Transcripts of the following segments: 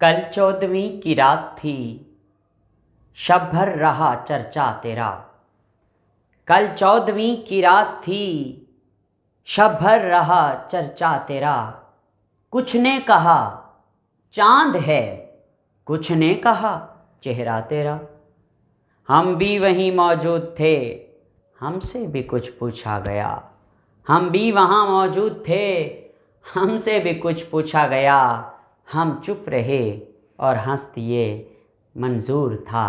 कल 14वीं की रात थी, शब भर रहा चर्चा तेरा। कल 14वीं की रात थी, शब भर रहा चर्चा तेरा। कुछ ने कहा चांद है, कुछ ने कहा चेहरा तेरा। हम भी वहीं मौजूद थे, हमसे भी कुछ पूछा गया। हम भी वहाँ मौजूद थे, हमसे भी कुछ पूछा गया। हम चुप रहे और हंस दिए, मंजूर था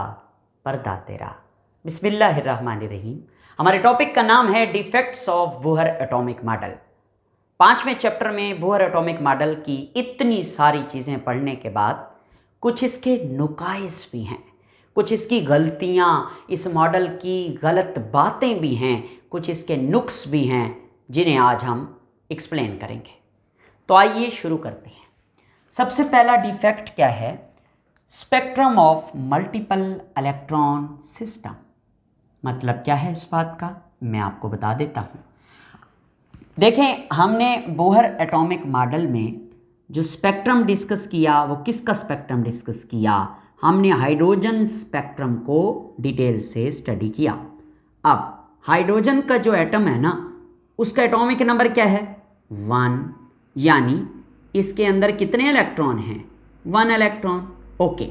पर्दा तेरा। बिस्मिल्लाहिर्रहमानिर्रहीम। हमारे टॉपिक का नाम है defects of Bohr atomic model. 5वें चैप्टर में बोहर एटॉमिक मॉडल की इतनी सारी चीज़ें पढ़ने के बाद कुछ इसके नुकाइस भी हैं, कुछ इसकी गलतियाँ, इस मॉडल की गलत बातें भी हैं, कुछ इसके नुक्स भी हैं जिन्हें आज हम एक्सप्लेन करेंगे। तो आइए शुरू करते हैं। सबसे पहला डिफेक्ट क्या है? Spectrum of multiple electron system. मतलब क्या है इस बात का, मैं आपको बता देता हूँ। देखें, हमने बोहर एटॉमिक मॉडल में जो स्पेक्ट्रम डिस्कस किया वो किसका स्पेक्ट्रम डिस्कस किया? हमने हाइड्रोजन स्पेक्ट्रम को डिटेल से स्टडी किया। अब हाइड्रोजन का जो एटम है ना, उसका एटॉमिक नंबर क्या है? 1, यानी इसके अंदर कितने इलेक्ट्रॉन हैं? 1 इलेक्ट्रॉन। ओके।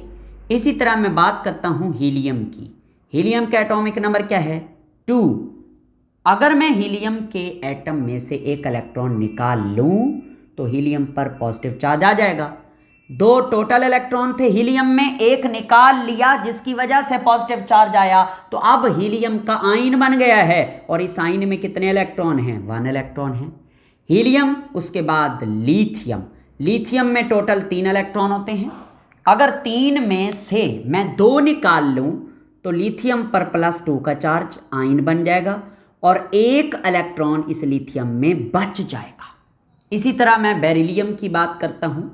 इसी तरह मैं बात करता हूँ हीलियम की। हीलियम का एटॉमिक नंबर क्या है? 2। अगर मैं हीलियम के एटम में से एक इलेक्ट्रॉन निकाल लूँ तो हीलियम पर पॉजिटिव चार्ज आ जाएगा। 2 टोटल इलेक्ट्रॉन थे हीलियम में, एक निकाल लिया जिसकी वजह से पॉजिटिव चार्ज आया, तो अब हीलियम का आयन बन गया है। और इस आयन में कितने इलेक्ट्रॉन हैं? 1 इलेक्ट्रॉन है। हीलियम, उसके बाद लिथियम। लिथियम में टोटल 3 इलेक्ट्रॉन होते हैं। अगर 3 में से मैं 2 निकाल लूँ तो लिथियम पर +2 का चार्ज आयन बन जाएगा और 1 इलेक्ट्रॉन इस लिथियम में बच जाएगा। इसी तरह मैं बेरिलियम की बात करता हूँ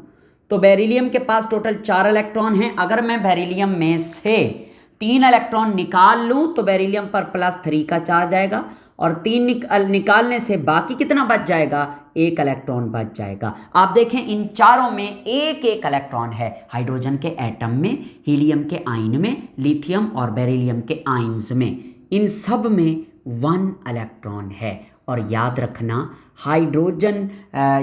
तो बेरिलियम के पास टोटल 4 इलेक्ट्रॉन हैं। अगर मैं बेरिलियम में से 3 इलेक्ट्रॉन निकाल लूँ तो बेरिलियम पर +3 का चार्ज आएगा और 3 निकालने से बाकी कितना बच जाएगा? 1 इलेक्ट्रॉन बच जाएगा। आप देखें, इन चारों में एक एक इलेक्ट्रॉन है। हाइड्रोजन के एटम में, हीलियम के आयन में, लिथियम और बेरिलियम के आयन्स में, इन सब में 1 इलेक्ट्रॉन है। और याद रखना, हाइड्रोजन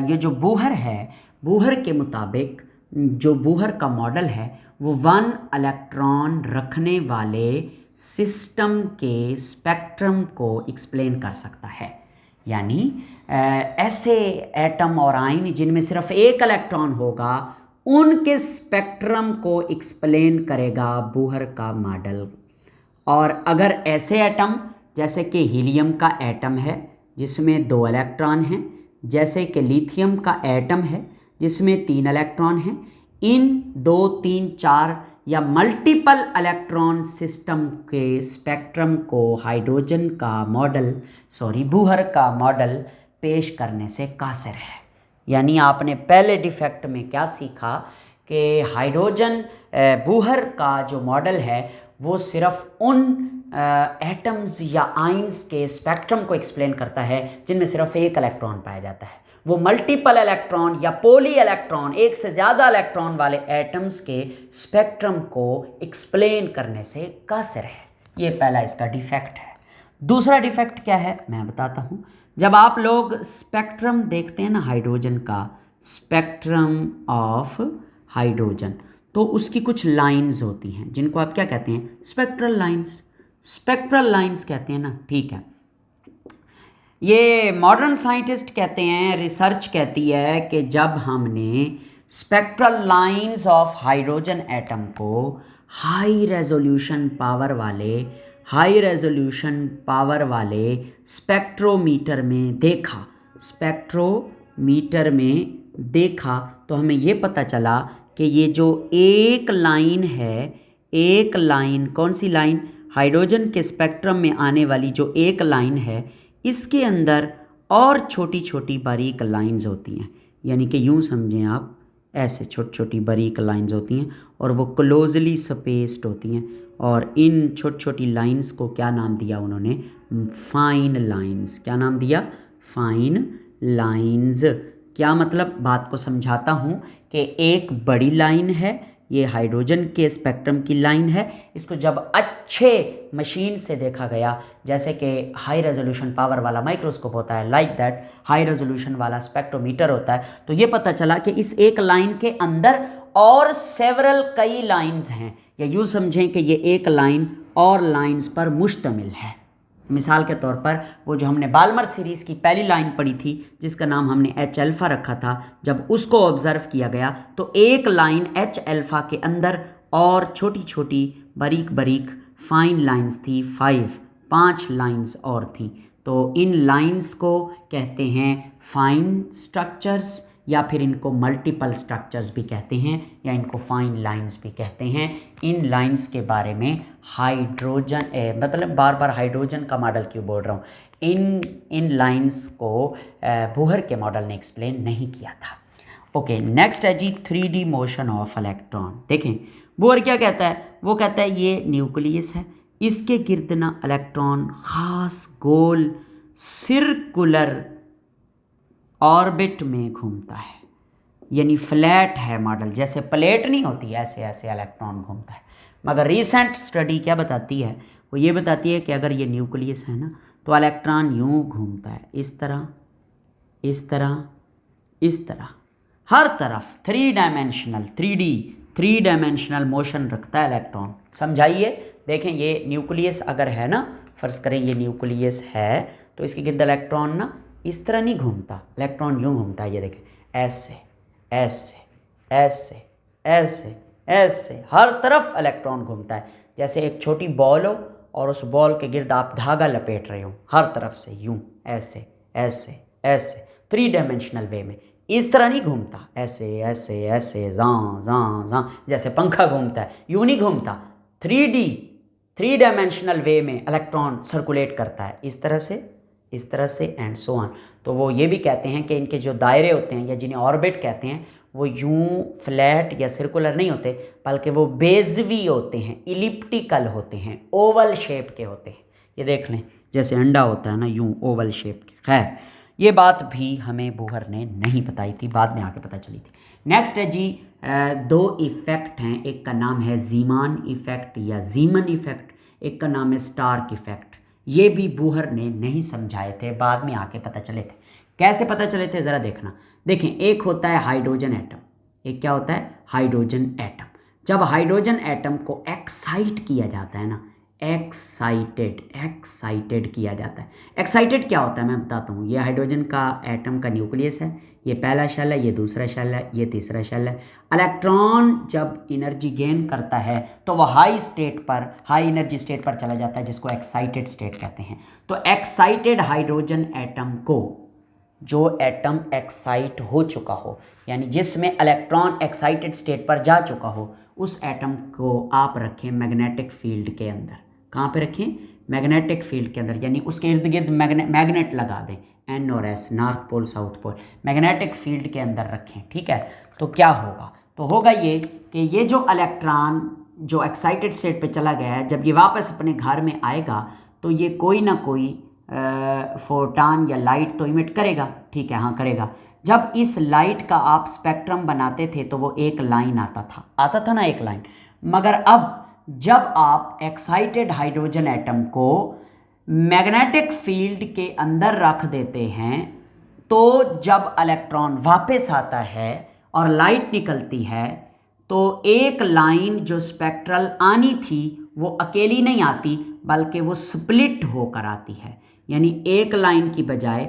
ये जो बोहर है, बोहर के मुताबिक जो बोहर का मॉडल है वो 1 इलेक्ट्रॉन रखने वाले सिस्टम के स्पेक्ट्रम को एक्सप्लेन कर सकता है। यानी ऐसे एटम और आयन जिनमें सिर्फ 1 इलेक्ट्रॉन होगा, उनके स्पेक्ट्रम को एक्सप्लेन करेगा बोहर का मॉडल। और अगर ऐसे एटम जैसे कि हीलियम का एटम है जिसमें 2 इलेक्ट्रॉन हैं, जैसे कि लिथियम का एटम है जिसमें 3 इलेक्ट्रॉन हैं, इन 2, 3, 4 या मल्टीपल इलेक्ट्रॉन सिस्टम के स्पेक्ट्रम को हाइड्रोजन का मॉडल, बोहर का मॉडल पेश करने से कासिर है। यानी आपने पहले डिफेक्ट में क्या सीखा कि हाइड्रोजन बोहर का जो मॉडल है वो सिर्फ उन एटम्स या आयन्स के स्पेक्ट्रम को एक्सप्लेन करता है जिनमें सिर्फ 1 इलेक्ट्रॉन पाया जाता है। वो मल्टीपल इलेक्ट्रॉन या पॉली इलेक्ट्रॉन, एक से ज़्यादा इलेक्ट्रॉन वाले एटम्स के स्पेक्ट्रम को एक्सप्लेन करने से कासिर है। ये पहला इसका डिफेक्ट है। दूसरा डिफेक्ट क्या है मैं बताता हूँ। जब आप लोग स्पेक्ट्रम देखते हैं ना हाइड्रोजन का, स्पेक्ट्रम ऑफ हाइड्रोजन, तो उसकी कुछ लाइंस होती हैं जिनको आप क्या कहते हैं? Spectral lines. स्पेक्ट्रल लाइंस कहते हैं ना, ठीक है। ये मॉडर्न साइंटिस्ट कहते हैं, रिसर्च कहती है कि जब हमने spectral lines of hydrogen atom को हाई रेजोल्यूशन पावर वाले स्पेक्ट्रोमीटर में देखा, तो हमें ये पता चला कि ये जो एक लाइन है, एक लाइन, कौन सी लाइन? हाइड्रोजन के स्पेक्ट्रम में आने वाली जो एक लाइन है, इसके अंदर और छोटी छोटी बारीक लाइंस होती हैं। यानी कि यूँ समझें आप, ऐसे छोटी छोटी बारीक लाइंस होती हैं और वो क्लोजली स्पेस्ड होती हैं। और इन छोटी छोटी लाइंस को क्या नाम दिया उन्होंने? Fine lines. क्या नाम दिया? Fine lines. क्या मतलब? बात को समझाता हूँ कि एक बड़ी लाइन है, ये हाइड्रोजन के स्पेक्ट्रम की लाइन है। इसको जब अच्छे मशीन से देखा गया, जैसे कि हाई रेजोल्यूशन पावर वाला माइक्रोस्कोप होता है, लाइक दैट हाई रेजोल्यूशन वाला स्पेक्ट्रोमीटर होता है, तो ये पता चला कि इस एक लाइन के अंदर और सेवरल कई लाइंस हैं, या यूँ समझें कि ये एक लाइन और लाइंस पर मुश्तमिल है। मिसाल के तौर पर वो जो हमने बाल्मर सीरीज़ की पहली लाइन पढ़ी थी जिसका नाम हमने एच अल्फ़ा रखा था, जब उसको ऑब्ज़र्व किया गया तो एक लाइन एच अल्फ़ा के अंदर और छोटी छोटी बारीक बारीक फाइन लाइंस थी, 5 लाइंस और थी। तो इन लाइंस को कहते हैं फाइन स्ट्रक्चर्स, या फिर इनको मल्टीपल स्ट्रक्चर्स भी कहते हैं, या इनको फाइन लाइंस भी कहते हैं। इन लाइंस के बारे में हाइड्रोजन मतलब बार बार हाइड्रोजन का मॉडल क्यों बोल रहा हूँ, इन लाइंस को बोहर के मॉडल ने एक्सप्लेन नहीं किया था। ओके, नेक्स्ट है जी 3D मोशन ऑफ इलेक्ट्रॉन। देखें बोहर क्या कहता है, वो कहता है ये न्यूक्लियस है, इसके गिर्द ना इलेक्ट्रॉन खास गोल सर्कुलर ऑर्बिट में घूमता है, यानी फ्लैट है मॉडल, जैसे प्लेट नहीं होती ऐसे ऐसे इलेक्ट्रॉन घूमता है। मगर रीसेंट स्टडी क्या बताती है, वो ये बताती है कि अगर ये न्यूक्लियस है ना तो इलेक्ट्रॉन यूँ घूमता है, इस तरह इस तरह इस तरह, हर तरफ 3 डायमेंशनल मोशन रखता है इलेक्ट्रॉन। समझाइए, देखें ये न्यूक्लियस अगर है ना, फ़र्ज़ करें ये न्यूक्लियस है तो इसके गिर्द इलेक्ट्रॉन ना इस तरह नहीं घूमता, इलेक्ट्रॉन यूँ घूमता है, ये देखें ऐसे ऐसे ऐसे ऐसे ऐसे, हर तरफ इलेक्ट्रॉन घूमता है। जैसे एक छोटी बॉल हो और उस बॉल के गिर्द आप धागा लपेट रहे हो, हर तरफ से यूँ ऐसे ऐसे ऐसे, 3 डायमेंशनल वे में। इस तरह नहीं घूमता, ऐसे ऐसे ऐसे जां जैसे पंखा घूमता है, यूँ नहीं घूमता। 3 डायमेंशनल वे में इलेक्ट्रॉन सर्कुलेट करता है, इस तरह से एंड सो ऑन। तो वो ये भी कहते हैं कि इनके जो दायरे होते हैं या जिन्हें ऑर्बिट कहते हैं वो यूं फ्लैट या सर्कुलर नहीं होते, बल्कि वो बेजवी होते हैं, इलिप्टिकल होते हैं, ओवल शेप के होते हैं। ये देख लें जैसे अंडा होता है ना, यूं ओवल शेप के। खैर ये बात भी हमें बोहर ने नहीं बताई थी, बाद में आके पता चली थी। नेक्स्ट है जी 2 इफ़ेक्ट हैं, एक का नाम है जीमान इफ़ेक्ट या जीमन इफ़ेक्ट, एक का नाम है स्टार्क इफ़ेक्ट। ये भी बोहर ने नहीं समझाए थे, बाद में आके पता चले थे। कैसे पता चले थे ज़रा देखना। देखें एक होता है हाइड्रोजन एटम, एक क्या होता है हाइड्रोजन एटम। जब हाइड्रोजन एटम को एक्साइट किया जाता है ना, एक्साइटेड किया जाता है। एक्साइटेड क्या होता है मैं बताता हूँ। ये हाइड्रोजन का एटम का न्यूक्लियस है, ये पहला शेल है, ये दूसरा शेल है, ये तीसरा शेल है। इलेक्ट्रॉन जब एनर्जी गेन करता है तो वह हाई एनर्जी स्टेट पर चला जाता है, जिसको एक्साइटेड स्टेट कहते हैं। तो एक्साइटेड हाइड्रोजन एटम को, जो एटम एक्साइट हो चुका हो, यानी जिसमें इलेक्ट्रॉन एक्साइटेड स्टेट पर जा चुका हो, उस एटम को आप रखें मैग्नेटिक फील्ड के अंदर। कहाँ पे रखें? मैग्नेटिक फील्ड के अंदर, यानी उसके इर्द गिर्द मैग्नेट लगा दें, एन और S, north pole south pole, magnetic field के अंदर रखें। ठीक है, तो क्या होगा? तो होगा ये कि ये जो इलेक्ट्रॉन जो एक्साइटेड स्टेट पे चला गया है, जब ये वापस अपने घर में आएगा तो ये कोई ना कोई फोटॉन या लाइट तो इमिट करेगा। ठीक है, हाँ करेगा। जब इस लाइट का आप स्पेक्ट्रम बनाते थे तो वो एक लाइन आता था ना, एक लाइन। मगर अब जब आप एक्साइटेड हाइड्रोजन एटम को मैग्नेटिक फील्ड के अंदर रख देते हैं, तो जब इलेक्ट्रॉन वापस आता है और लाइट निकलती है तो एक लाइन जो स्पेक्ट्रल आनी थी वो अकेली नहीं आती, बल्कि वो स्प्लिट होकर आती है। यानी एक लाइन की बजाय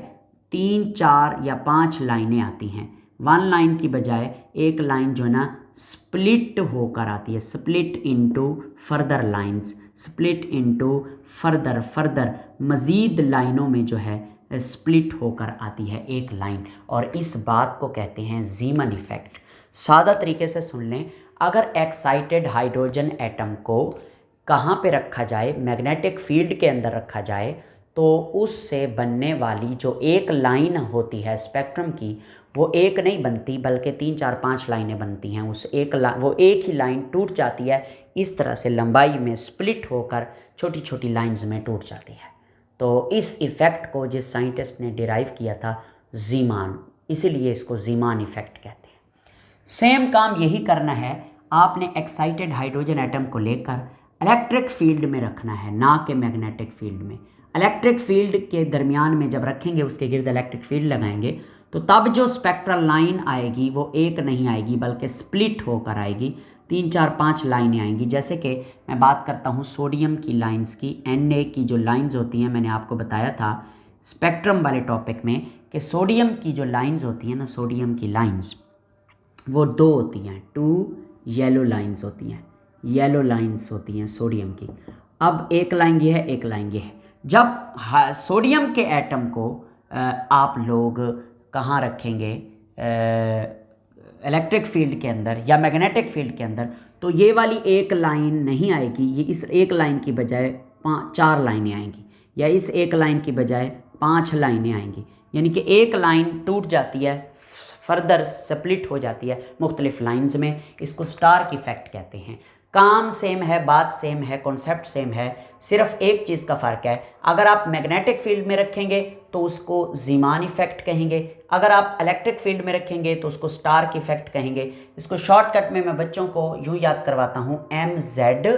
3, 4 या 5 लाइनें आती हैं। 1 लाइन की बजाय एक लाइन जो है ना स्प्लिट होकर आती है, split into further lines, split into further मज़ीद लाइनों में जो है स्प्लिट होकर आती है एक लाइन, और इस बात को कहते हैं जीमन इफ़ेक्ट। सादा तरीके से सुन लें, अगर एक्साइटेड हाइड्रोजन एटम को कहाँ पे रखा जाए, मैग्नेटिक फील्ड के अंदर रखा जाए, तो उससे बनने वाली जो एक लाइन होती है स्पेक्ट्रम की, वो एक नहीं बनती बल्कि 3, 4, 5 लाइनें बनती हैं। वो एक ही लाइन टूट जाती है, इस तरह से लंबाई में स्प्लिट होकर छोटी छोटी लाइंस में टूट जाती है। तो इस इफ़ेक्ट को जिस साइंटिस्ट ने डिराइव किया था, जीमान, इसीलिए इसको जीमान इफ़ेक्ट कहते हैं। सेम काम यही करना है आपने एक्साइटेड हाइड्रोजन एटम को लेकर इलेक्ट्रिक फील्ड में रखना है, ना कि मैग्नेटिक फील्ड में। इलेक्ट्रिक फील्ड के दरमियान में जब रखेंगे, उसके गिर्द इलेक्ट्रिक फील्ड लगाएंगे, तो तब जो स्पेक्ट्रल लाइन आएगी वो एक नहीं आएगी बल्कि स्प्लिट होकर आएगी, 3 4 5 लाइनें आएंगी। जैसे कि मैं बात करता हूँ सोडियम की लाइंस की, Na की जो लाइंस होती हैं, मैंने आपको बताया था स्पेक्ट्रम वाले टॉपिक में कि सोडियम की जो लाइंस होती हैं ना, सोडियम की लाइंस वो 2 होती हैं, 2 येलो लाइंस होती हैं, येलो लाइंस होती हैं सोडियम की। अब एक लाइन ये है, एक लाइन ये है। जब सोडियम के एटम को आप लोग कहाँ रखेंगे, इलेक्ट्रिक फील्ड के अंदर या मैग्नेटिक फील्ड के अंदर, तो ये वाली एक लाइन नहीं आएगी, ये इस एक लाइन की बजाय 4 लाइनें आएंगी, या इस एक लाइन की बजाय 5 लाइनें आएंगी। यानी कि एक लाइन टूट जाती है, फर्दर स्प्लिट हो जाती है मुख्तलिफ लाइंस में। इसको स्टार्क इफेक्ट कहते हैं। काम सेम है, बात सेम है, कॉन्सेप्ट सेम है, सिर्फ एक चीज़ का फ़र्क है। अगर आप मैग्नेटिक फील्ड में रखेंगे तो उसको ज़ीमान इफेक्ट कहेंगे, अगर आप इलेक्ट्रिक फील्ड में रखेंगे तो उसको स्टार्क इफेक्ट कहेंगे। इसको शॉर्टकट में मैं बच्चों को यूँ याद करवाता हूँ, MZ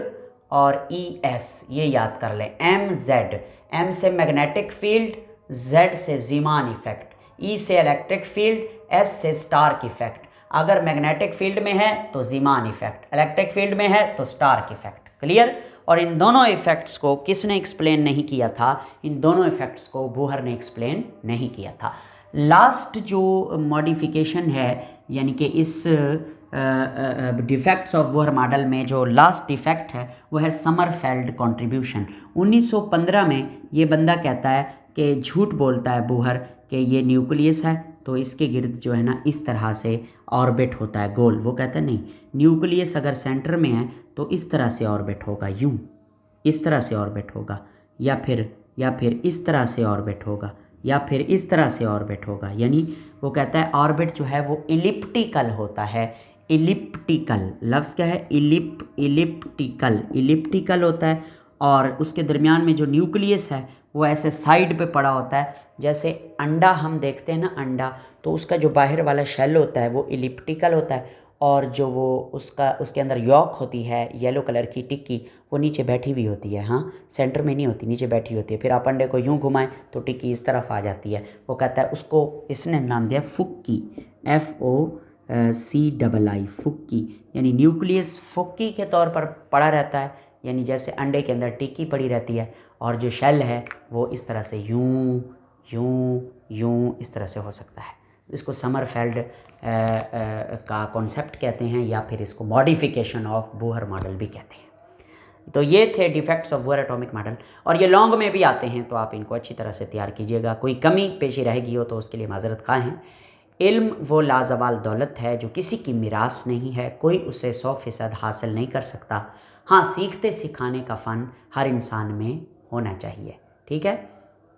और ES, ये याद कर लें। MZ, M से मैग्नेटिक फील्ड, Z से ज़ीमान इफेक्ट, E से इलेक्ट्रिक फील्ड, S से स्टार्क इफेक्ट। अगर मैग्नेटिक फील्ड में है तो ज़ीमान इफेक्ट, इलेक्ट्रिक फील्ड में है तो स्टार्क इफेक्ट। क्लियर? और इन दोनों इफेक्ट्स को किसने एक्सप्लेन नहीं किया था? इन दोनों इफेक्ट्स को बोहर ने एक्सप्लेन नहीं किया था। लास्ट जो मॉडिफिकेशन है, यानी कि इस डिफेक्ट्स ऑफ बोहर मॉडल में जो लास्ट डिफेक्ट है वो है समरफेल्ड कंट्रीब्यूशन। 1915 में ये बंदा कहता है कि झूठ बोलता है बोहर कि ये न्यूक्लियस है तो इसके गिर्द जो है ना इस तरह से ऑर्बिट होता है गोल। वो कहता है नहीं, न्यूक्लियस अगर सेंटर में है तो इस तरह से ऑर्बिट होगा, यूं इस तरह से ऑर्बिट होगा, या फिर इस तरह से ऑर्बिट होगा, या फिर इस तरह से ऑर्बिट होगा। यानी वो कहता है ऑर्बिट जो है वो इलिप्टिकल होता है। इलिप्टिकल लफ्ज़ क्या है? इलिप्टिकल होता है। और उसके दरमियान में जो न्यूक्लियस है वो ऐसे साइड पे पड़ा होता है। जैसे अंडा हम देखते हैं ना, अंडा, तो उसका जो बाहर वाला शेल होता है वो इलिप्टिकल होता है, और जो वो उसके अंदर यॉक होती है येलो कलर की टिक्की, वो नीचे बैठी हुई होती है। हाँ, सेंटर में नहीं होती, नीचे बैठी होती है। फिर आप अंडे को यूं घुमाएं तो टिक्की इस तरफ आ जाती है। वो कहता है, उसको इसने नाम दिया फुक्की, FOCCI, फुक्की। यानी न्यूक्लियस फुक्की के तौर पर पड़ा रहता है, यानी जैसे अंडे के अंदर टिक्की पड़ी रहती है, और जो शेल है वो इस तरह से यूं यूं यूं इस तरह से हो सकता है। इसको समरफेल्ड का कॉन्सेप्ट कहते हैं, या फिर इसको मॉडिफिकेशन ऑफ बोहर मॉडल भी कहते हैं। तो ये थे defects of Bohr atomic model, और ये लॉन्ग में भी आते हैं, तो आप इनको अच्छी तरह से तैयार कीजिएगा। कोई कमी पेशी रहेगी हो तो उसके लिए माजरत खा हैं। इल्म वो लाजवाल दौलत है जो किसी की मिरास नहीं है, कोई उसे 100% हासिल नहीं कर सकता। हाँ, सीखते सिखाने का फ़न हर इंसान में होना चाहिए। ठीक है,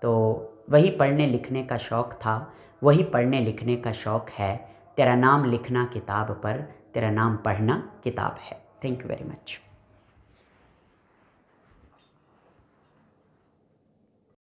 तो वही पढ़ने लिखने का शौक़ था, वही पढ़ने लिखने का शौक़ है। तेरा नाम लिखना किताब पर, तेरा नाम पढ़ना किताब है। Thank you very much.